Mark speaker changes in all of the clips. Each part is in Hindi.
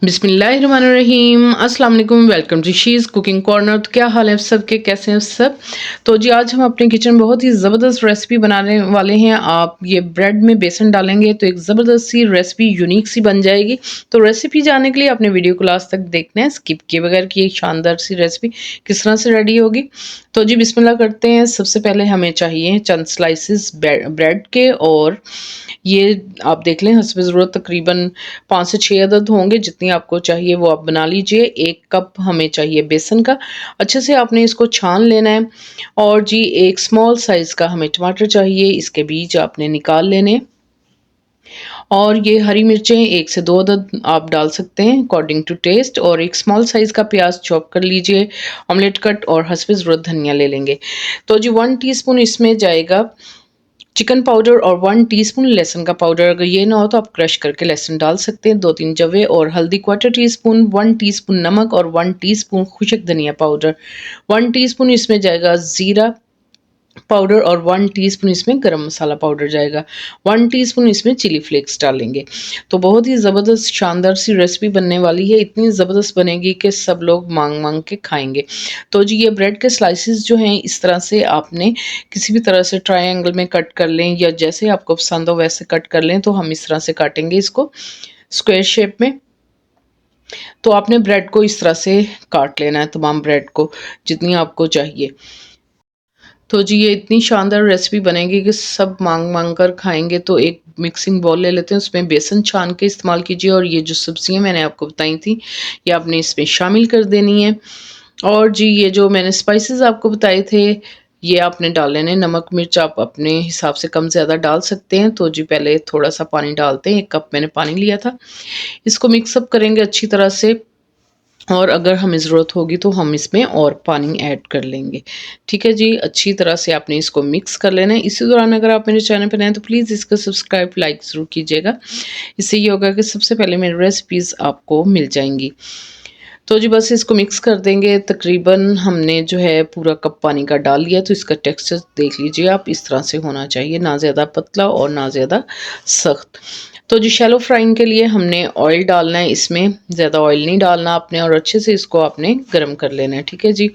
Speaker 1: बिस्मिल्लाहिर्रहमानिर्रहीम, अस्सलाम वालेकुम। Welcome to she's cooking corner. तो क्या हाल है सबके, कैसे हैं सब? तो जी आज हम अपने किचन में बहुत ही ज़बरदस्त रेसिपी बनाने वाले हैं। आप ये ब्रेड में बेसन डालेंगे तो एक ज़बरदस्त सी रेसिपी यूनिक सी बन जाएगी। तो रेसिपी जानने के लिए अपने वीडियो को लास्ट तक देखना है, स्किप किए बगैर कि एक शानदार सी रेसिपी किस तरह से रेडी होगी। तो जी बिस्मिल्लाह करते हैं। सबसे पहले हमें चाहिए चंद स्लाइसेस ब्रेड के, और ये आप देख लें हस्ब ज़रूरत तकरीबन 5 से 6 अदद होंगे। जितनी आपको चाहिए वो आप बना लीजिए। 1 कप हमें चाहिए बेसन का। अच्छे से आपने इसको छान लेना है। और जी एक स्मॉल साइज़ का हमें टमाटर चाहिए, इसके बीज आपने निकाल लेने। और ये हरी मिर्चें 1 से 2 अदद आप डाल सकते हैं अकॉर्डिंग टू टेस्ट। और एक स्मॉल साइज़ का प्याज चॉप कर लीजिए, ऑमलेट कट, और हस्ब ज़रूरत धनिया ले लेंगे। तो जी 1 टीस्पून इसमें जाएगा चिकन पाउडर और 1 टीस्पून लहसुन का पाउडर। अगर ये ना हो तो आप क्रश करके लहसुन डाल सकते हैं। 2-3 जवे और हल्दी 1/4 टीस्पून, 1 टीस्पून नमक और 1 टीस्पून खुशक धनिया पाउडर। 1 टीस्पून इसमें जाएगा ज़ीरा पाउडर और 1 टीस्पून इसमें गरम मसाला पाउडर जाएगा। 1 टीस्पून इसमें चिली फ्लेक्स डालेंगे। तो बहुत ही ज़बरदस्त शानदार सी रेसिपी बनने वाली है। इतनी ज़बरदस्त बनेगी कि सब लोग मांग-मांग के खाएँगे। तो जी ये ब्रेड के स्लाइसेस जो हैं इस तरह से आपने किसी भी तरह से ट्रायंगल में कट कर लें, या जैसे आपको पसंद हो वैसे कट कर लें। तो हम इस तरह से काटेंगे इसको स्क्वायर शेप में। तो आपने ब्रेड को इस तरह से काट लेना है, तमाम ब्रेड को जितनी आपको चाहिए। तो जी ये इतनी शानदार रेसिपी बनेगी कि सब मांग-मांग कर खाएँगे। तो एक मिक्सिंग बाउल ले लेते हैं, उसमें बेसन छान के इस्तेमाल कीजिए, और ये जो सब्जियाँ मैंने आपको बताई थी, ये आपने इसमें शामिल कर देनी है। और जी ये जो मैंने स्पाइसेस आपको बताए थे, ये आपने डाल लेने। नमक मिर्च आप अपने हिसाब से कम ज़्यादा डाल सकते हैं। तो जी पहले थोड़ा-सा पानी डालते हैं, 1 कप मैंने पानी लिया था। इसको मिक्स अप करेंगे अच्छी तरह से, और अगर हमें ज़रूरत होगी तो हम इसमें और पानी ऐड कर लेंगे। ठीक है जी, अच्छी तरह से आपने इसको मिक्स कर लेना है। इसी दौरान अगर आप मेरे चैनल पर नए हैं तो प्लीज़ इसको सब्सक्राइब, लाइक ज़रूर कीजिएगा। इससे ये होगा कि सबसे पहले मेरी रेसिपीज़ आपको मिल जाएँगी। तो जी बस इसको मिक्स कर देंगे। तकरीबन हमने जो है पूरा कप पानी का डाल लिया, तो इसका टेक्सचर देख लीजिए आप, इस तरह से होना चाहिए, ना ज़्यादा पतला और ना ज़्यादा सख्त। तो जी शैलो फ्राइंग के लिए हमने ऑयल डालना है इसमें, ज़्यादा ऑयल नहीं डालना आपने, और अच्छे से इसको आपने गर्म कर लेना है। ठीक है जी।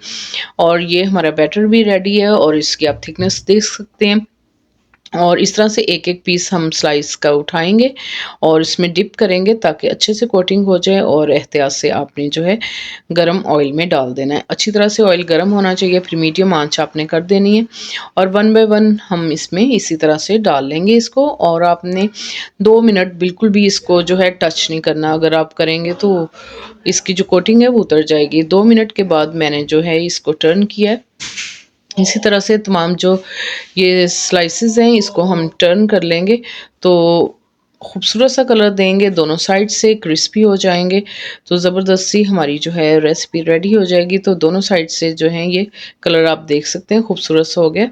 Speaker 1: और ये हमारा बैटर भी रेडी है, और इसकी आप थिकनेस देख सकते हैं। और इस तरह से एक-एक पीस हम स्लाइस का उठाएँगे और इसमें डिप करेंगे ताकि अच्छे से कोटिंग हो जाए, और एहतियात से आपने जो है गरम ऑयल में डाल देना है। अच्छी तरह से ऑयल गरम होना चाहिए, फिर मीडियम आँच आपने कर देनी है, और 1 बाय 1 हम इसमें इसी तरह से डाल लेंगे इसको। और आपने 2 मिनट बिल्कुल भी इसको जो है टच नहीं करना। अगर आप करेंगे तो इसकी जो कोटिंग है वो उतर जाएगी। 2 मिनट के बाद मैंने जो है इसको टर्न किया है। इसी तरह से तमाम जो ये स्लाइसेस हैं इसको हम टर्न कर लेंगे, तो खूबसूरत सा कलर देंगे, दोनों साइड से क्रिस्पी हो जाएंगे। तो ज़बरदस्त सी हमारी जो है रेसिपी रेडी हो जाएगी। तो दोनों साइड से जो है ये कलर आप देख सकते हैं खूबसूरत सा हो गया।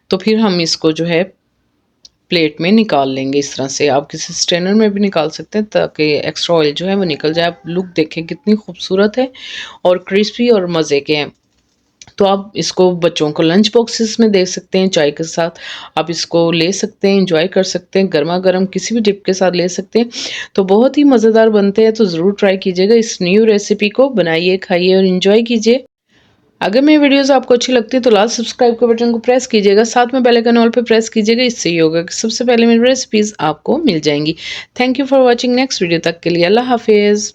Speaker 1: तो फिर हम इसको जो है प्लेट में निकाल लेंगे। इस तरह से आप किसी स्ट्रेनर में भी निकाल सकते हैं ताकि एक्स्ट्रा ऑयल जो है वो निकल जाए। आप लुक देखें कितनी खूबसूरत है और क्रिस्पी और मज़े के हैं। तो आप इसको बच्चों को लंच बॉक्सेस में दे सकते हैं, चाय के साथ आप इसको ले सकते हैं, एंजॉय कर सकते हैं, गर्मा-गर्म किसी भी डिप के साथ ले सकते हैं। तो बहुत ही मज़ेदार बनते हैं, तो ज़रूर ट्राई कीजिएगा इस न्यू रेसिपी को, बनाइए, खाइए और एंजॉय कीजिए। अगर मेरी वीडियोस आपको अच्छी लगती है तो लाल सब्सक्राइब के बटन को प्रेस कीजिएगा, साथ में बेल आइकन ऑल पे प्रेस कीजिएगा। इससे ये होगा कि सबसे पहले मेरी रेसिपीज़ आपको मिल जाएँगी। Thank you for watching. Next video तक के लिए अल्लाह हाफ़िज़।